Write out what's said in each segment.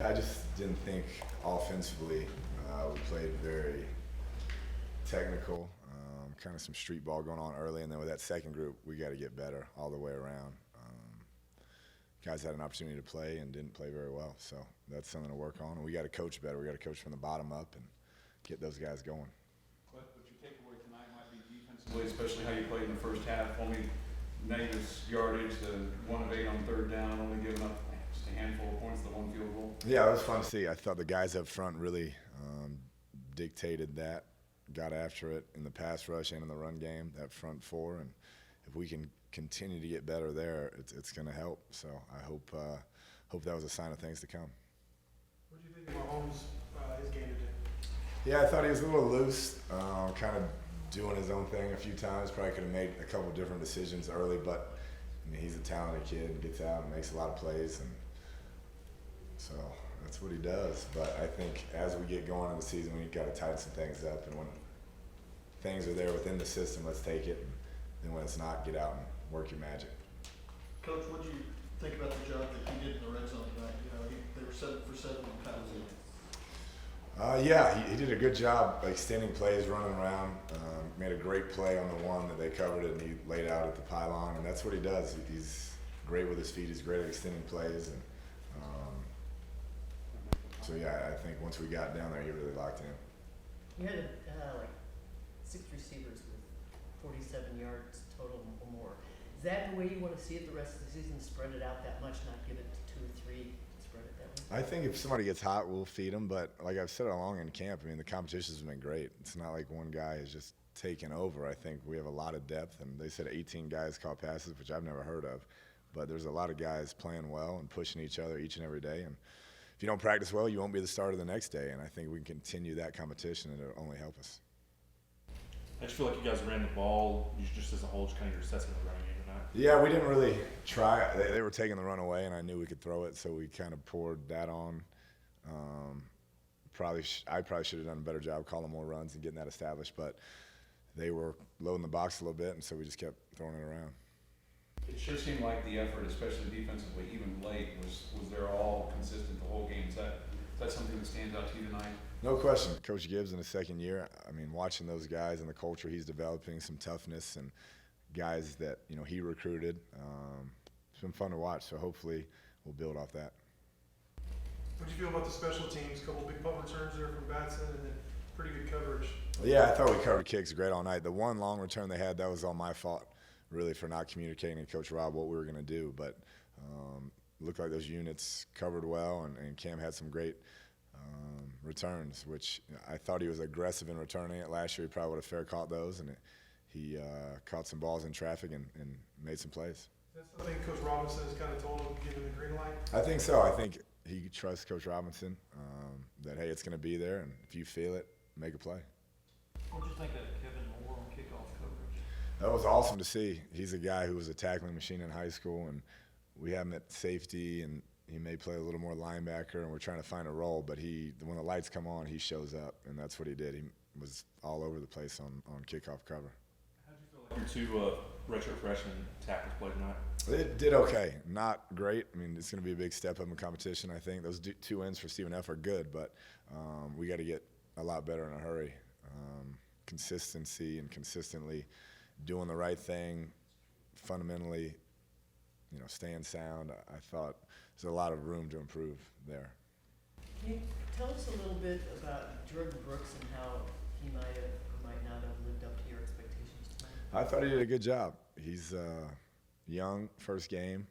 I just didn't think offensively we played very technical, kind of some street ball going on early, and then with that second group, we got to get better all the way around. Guys had an opportunity to play and didn't play very well, so that's something to work on. And we got to coach better. We got to coach from the bottom up and get those guys going. But your takeaway tonight might be defensively, especially how you played in the first half. Only negative yardage, the 1 of 8 on third down, only giving up just a handful of points, the 1 field goal. Yeah, it was fun to see. I thought the guys up front really dictated that, got after it in the pass rush and in the run game, that front four. And if we can continue to get better there, it's going to help. So I hope that was a sign of things to come. What do you think of Mahomes, his game today? Yeah, I thought he was a little loose, kind of doing his own thing a few times. Probably could have made a couple different decisions early, but I mean, he's a talented kid, gets out and makes a lot of plays, and so that's what he does. But I think as we get going in the season, we've got to tighten some things up, and when things are there within the system, let's take it, and then when it's not, get out and work your magic. Coach, what do you think about the job that he did in the red zone tonight? You know, they were 7 for 7 on passes. Yeah, he did a good job extending plays, running around. Made a great play on the one that they covered it, and he laid out at the pylon, and that's what he does. He's great with his feet. He's great at extending plays, and so yeah, I think once we got down there, he really locked in. You had like 6 receivers with 47 yards total or more. Is that the way you want to see it the rest of the season? Spread it out that much, not give it to 2 or 3. Spread it that way. I think if somebody gets hot, we'll feed them. But like I've said all along in camp, I mean, the competition's been great. It's not like one guy is just taken over. I think we have a lot of depth, and they said 18 guys caught passes, which I've never heard of. But there's a lot of guys playing well and pushing each other each and every day. And if you don't practice well, you won't be the starter the next day. And I think we can continue that competition, and it'll only help us. I just feel like you guys ran the ball just as a whole, just kind of your assessment of the running game tonight. Yeah, we didn't really try. They were taking the run away, and I knew we could throw it, so we kind of poured that on. I probably should have done a better job calling more runs and getting that established, but they were loading the box a little bit, and so we just kept throwing it around. It sure seemed like the effort, especially defensively, even late, was there all consistent the whole game. Is that something that stands out to you tonight? No question. Coach Gibbs in his second year, I mean, watching those guys and the culture he's developing, some toughness and guys that, you know, he recruited, it's been fun to watch, so hopefully we'll build off that. What do you feel about the special teams? A couple big punt returns there from Batson, and then pretty good coverage. Yeah, I thought we covered kicks great all night. The one long return they had, that was all my fault, really, for not communicating to Coach Rob what we were going to do. But looked like those units covered well, and Cam had some great returns, which I thought he was aggressive in returning it. Last year he probably would have fair caught those, and he caught some balls in traffic and made some plays. Is that something Coach Robinson has kind of told him, giving the green light? I think so. I think he trusts Coach Robinson that, hey, it's going to be there, and if you feel it, make a play. What do you think of Kevin Moore on kickoff coverage? That was awesome to see. He's a guy who was a tackling machine in high school, and we have him at safety, and he may play a little more linebacker, and we're trying to find a role, but when the lights come on, he shows up, and that's what he did. He was all over the place on kickoff cover. How did you feel like your 2 redshirt freshman tackles played tonight? It did okay. Not great. I mean, it's going to be a big step up in competition, I think. Those 2 ends for Stephen F. are good, but we got to get a lot better in a hurry. Consistency and consistently doing the right thing, fundamentally, you know, staying sound. I thought there's a lot of room to improve there. Can you tell us a little bit about Jordan Brooks and how he might have or might not have lived up to your expectations tonight? I thought he did a good job. He's young, first game.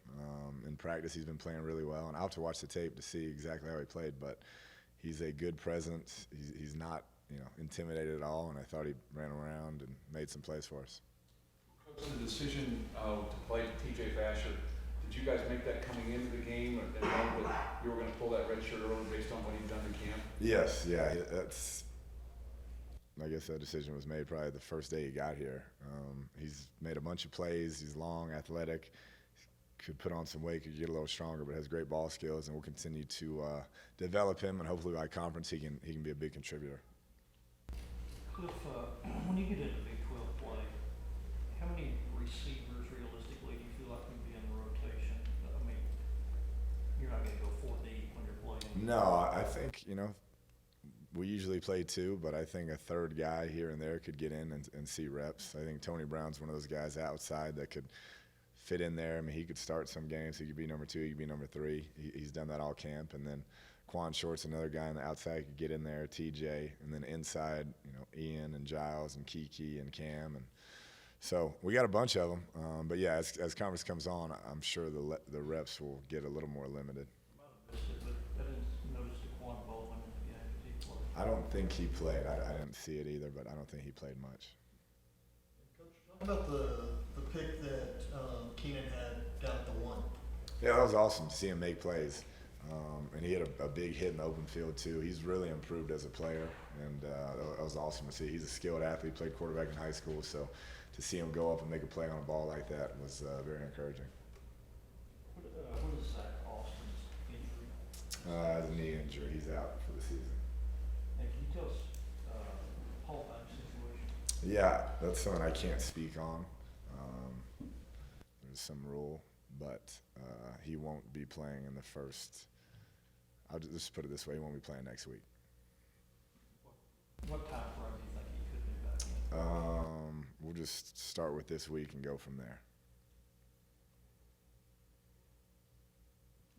In practice, he's been playing really well, and I'll have to watch the tape to see exactly how he played, but he's a good presence. He's not, you know, intimidated at all, and I thought he ran around and made some plays for us. Coach, the decision to play T.J. Vasher, did you guys make that coming into the game, and know that you were going to pull that red shirt early based on what he'd done in camp? Yes, yeah, I guess that decision was made probably the first day he got here. He's made a bunch of plays. He's long, athletic, could put on some weight, could get a little stronger, but has great ball skills, and we'll continue to develop him, and hopefully by conference he can be a big contributor. Kliff, when you get into Big 12 play, how many receivers realistically do you feel like can be in the rotation? I mean, you're not going to go 4 deep when you're playing No, I think, we usually play two, but I think a third guy here and there could get in and see reps. I think Tony Brown's one of those guys outside that could fit in there. I mean, he could start some games. He could be number 2. He could be number 3. He's done that all camp. And then Quan Short's another guy on the outside could get in there, TJ. And then inside, Ian and Giles and Kiki and Cam. And so we got a bunch of them. But, yeah, as conference comes on, I'm sure the reps will get a little more limited. I don't think he played. I didn't see it either, but I don't think he played much. Coach, talk about the pick that Keenan had down at the 1. Yeah, that was awesome to see him make plays. And he had a big hit in the open field, too. He's really improved as a player, and that was awesome to see. He's a skilled athlete, played quarterback in high school, so to see him go up and make a play on a ball like that was very encouraging. What is Zach Austin's injury? The knee injury. He's out for the season. And can you tell us, Hallback situation? Yeah, that's something I can't speak on. There's some rule, but he won't be playing in the first. I'll just put it this way: he won't be playing next week. What time frame do you think he could be back in? We'll just start with this week and go from there.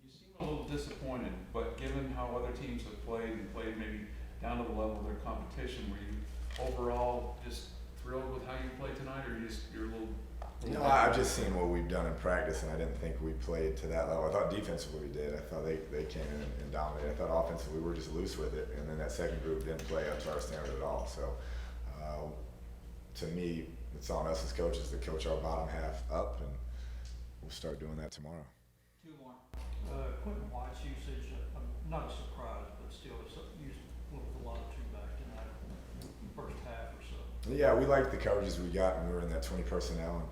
You seem a little disappointed, but given how other teams have played and played maybe down to the level of their competition, were you overall just thrilled with how you played tonight, or you're a little? No, I've just seen what we've done in practice, and I didn't think we played to that level. I thought defensively we did. I thought they came in and dominated. I thought offensively we were just loose with it, and then that second group didn't play up to our standard at all. So, to me, it's on us as coaches to coach our bottom half up, and we'll start doing that tomorrow. 2 more. Quentin White's usage, not a surprise, but still, used with a lot of 2-back tonight, first half or so. Yeah, we like the coverages we got when we were in that 20 personnel, and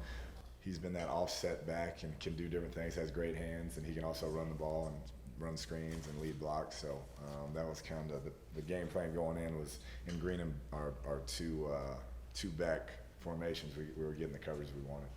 he's been that offset back and can do different things, has great hands, and he can also run the ball and run screens and lead blocks. So that was kind of the game plan going in, was in Greenham, our two back formations, we were getting the coverage we wanted.